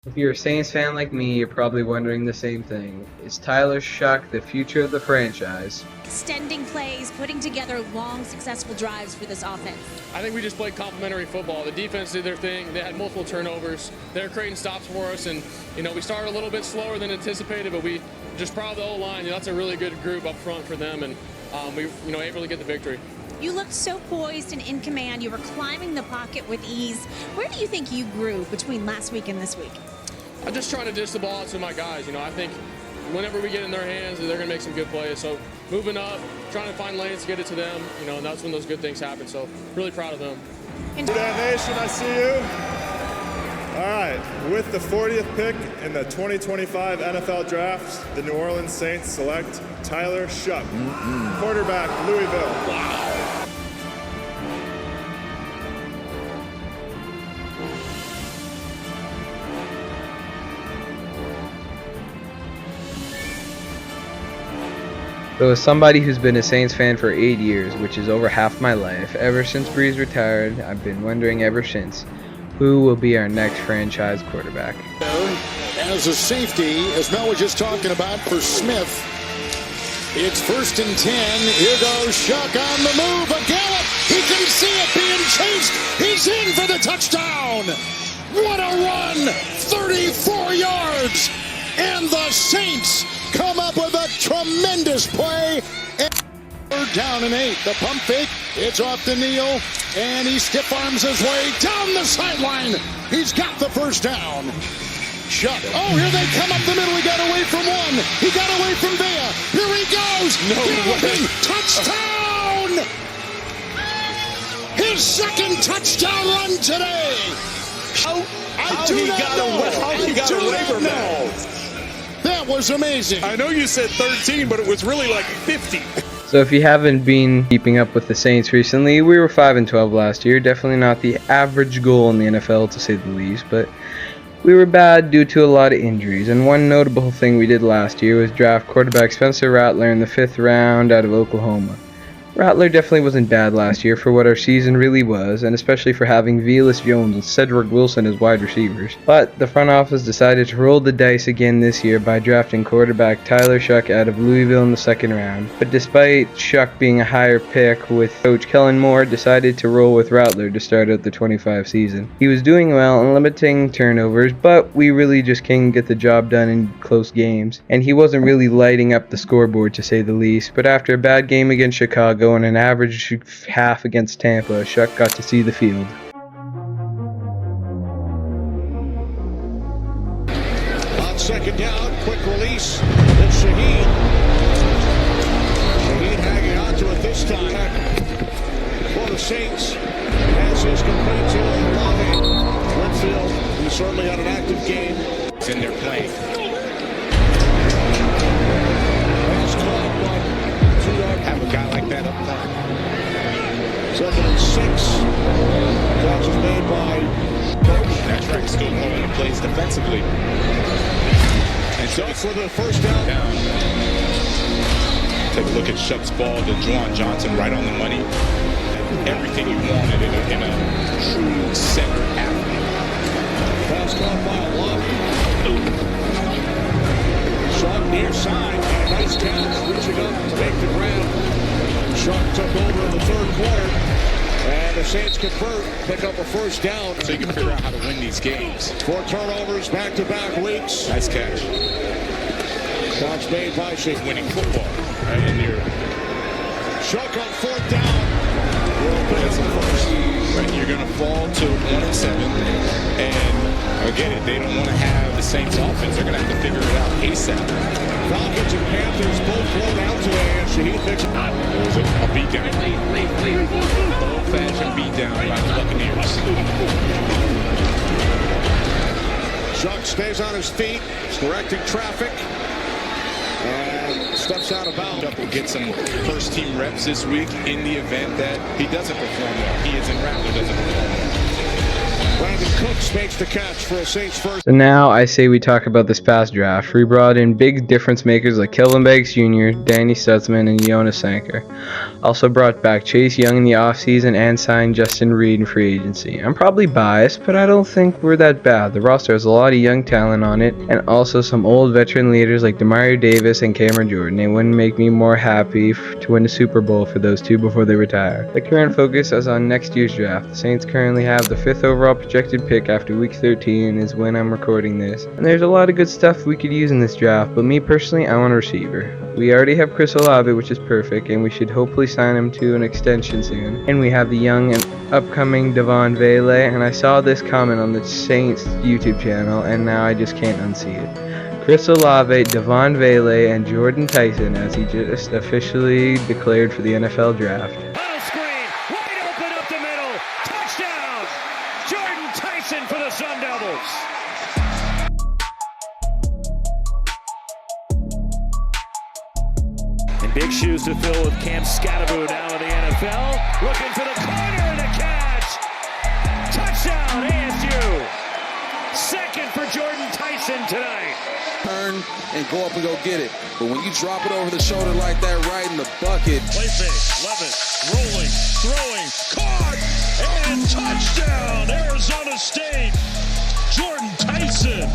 If you're a Saints fan like me, you're probably wondering the same thing. Is Tyler Shough the future of the franchise? Extending plays, putting together long, successful drives for this offense. I think we just played complementary football. The defense did their thing. They had multiple turnovers. They're creating stops for us, and we started a little bit slower than anticipated, but we just proud of the O-line. That's a really good group up front for them, and we able to get the victory. You looked so poised and in command. You were climbing the pocket with ease. Where do you think you grew between last week and this week? I'm just trying to dish the ball to my guys. I think whenever we get in their hands, they're going to make some good plays. So moving up, trying to find lanes to get it to them, and that's when those good things happen. So really proud of them. Good Nation, I see you. All right, with the 40th pick in the 2025 NFL Draft, the New Orleans Saints select Tyler Shough, quarterback, Louisville. Wow. So as somebody who's been a Saints fan for 8 years, which is over half my life, ever since Breeze retired, I've been wondering ever since, who will be our next franchise quarterback? As a safety, as Mel was just talking about for Smith, it's 1st and 10. Here goes Shough on the move. A gallop. He can see it being chased. He's in for the touchdown. What a run. 34 yards. And the Saints come up with a tremendous play. And down and 8. The pump fake. It's off the kneel. And he stiff arms his way down the sideline. He's got the first down. Shough. Oh, here they come up the middle. He got away from one. He got away from Vea. Here he goes. No way. Touchdown. His second touchdown run today. I do not know. That was amazing. I know you said 13, but it was really like 50. So if you haven't been keeping up with the Saints recently, we were 5-12 last year. Definitely not the average goal in the NFL, to say the least, but we were bad due to a lot of injuries. And one notable thing we did last year was draft quarterback Spencer Rattler in the 5th round out of Oklahoma. Rattler definitely wasn't bad last year for what our season really was, and especially for having Velus Jones and Cedric Wilson as wide receivers. But the front office decided to roll the dice again this year by drafting quarterback Tyler Shough out of Louisville in the 2nd round. But despite Shough being a higher pick, with Coach Kellen Moore decided to roll with Rattler to start out the 25 season. He was doing well and limiting turnovers, but we really just couldn't get the job done in close games, and he wasn't really lighting up the scoreboard, to say the least. But after a bad game against Chicago and an average half against Tampa, Shough got to see the field. On 2nd down, quick release. Then Shaheed. Shaheed hanging on to it this time. For the Saints, as is complete to Olave. Winfield, he certainly had an active game. It's in their play. Have a guy like that up front. 2nd and 6. Catch is made by Coach. That's right, still moving the plays defensively. And Shough for the first down. Take a look at Shough's ball to Juwan Johnson, right on the money. Everything you wanted in a true center athlete. Pass caught by Olave. Shough near side. And a nice catch. Reaching up to make the grab. Shough took over in the 3rd quarter. And the Saints convert, pick up a first down. So you can figure out how to win these games. 4 turnovers, back-to-back weeks. Nice catch. Catch made by Shaheed. Winning football, right? And you're Shough on 4th down. Right, you're going to fall to 1-7, and again, they don't want to have the Saints offense. They're going to have to figure it out ASAP. Falcons and Panthers both blown out today, and Shaheed picks it up. It was a beatdown. Old-fashioned beatdown by the Buccaneers. Shough stays on his feet, correcting traffic, and steps out of bounds. Will get some first-team reps this week in the event that he doesn't perform well. He is in Rattler doesn't perform well. Brandon Cooks makes the catch for a Saints first. So now I say we talk about this past draft. We brought in big difference makers like Kelvin Banks Jr., Danny Stutzman, and Jonas Sanker. Also brought back Chase Young in the offseason and signed Justin Reed in free agency. I'm probably biased, but I don't think we're that bad. The roster has a lot of young talent on it, and also some old veteran leaders like Demario Davis and Cameron Jordan. It wouldn't make me more happy to win the Super Bowl for those two before they retire. The current focus is on next year's draft. The Saints currently have the 5th overall projected pick after week 13 is when I'm recording this. And there's a lot of good stuff we could use in this draft, but me personally, I want a receiver. We already have Chris Olave, which is perfect, and we should hopefully sign him to an extension soon. And we have the young and upcoming Devon Vele, and I saw this comment on the Saints YouTube channel, and now I just can't unsee it. Chris Olave, Devon Vele, and Jordyn Tyson, as he just officially declared for the NFL draft. Ball screen, wide open up the middle, touchdown! Jordyn Tyson for the Sun Devils. And big shoes to fill with Cam Scatteroo now in the NFL. Looking for the corner and a catch. Touchdown ASU. Second for Jordyn Tyson tonight. Turn and go up and go get it. But when you drop it over the shoulder like that right in the bucket. Play fake, Levitt, rolling, throwing, caught, and touchdown, Arizona State. Jordyn Tyson.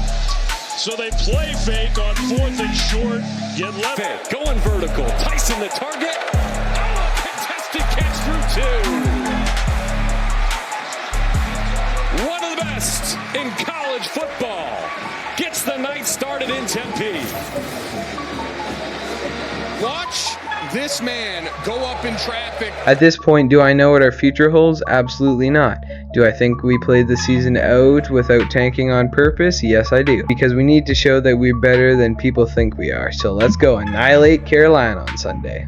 So they play fake on 4th and short, get Levitt going vertical. Tyson the target. Oh, contested catch through 2. One of the best in college football. Gets the night started in Tempe. Watch this man go up in traffic. At this point, do I know what our future holds? Absolutely not. Do I think we played the season out without tanking on purpose? Yes, I do. Because we need to show that we're better than people think we are. So let's go annihilate Carolina on Sunday.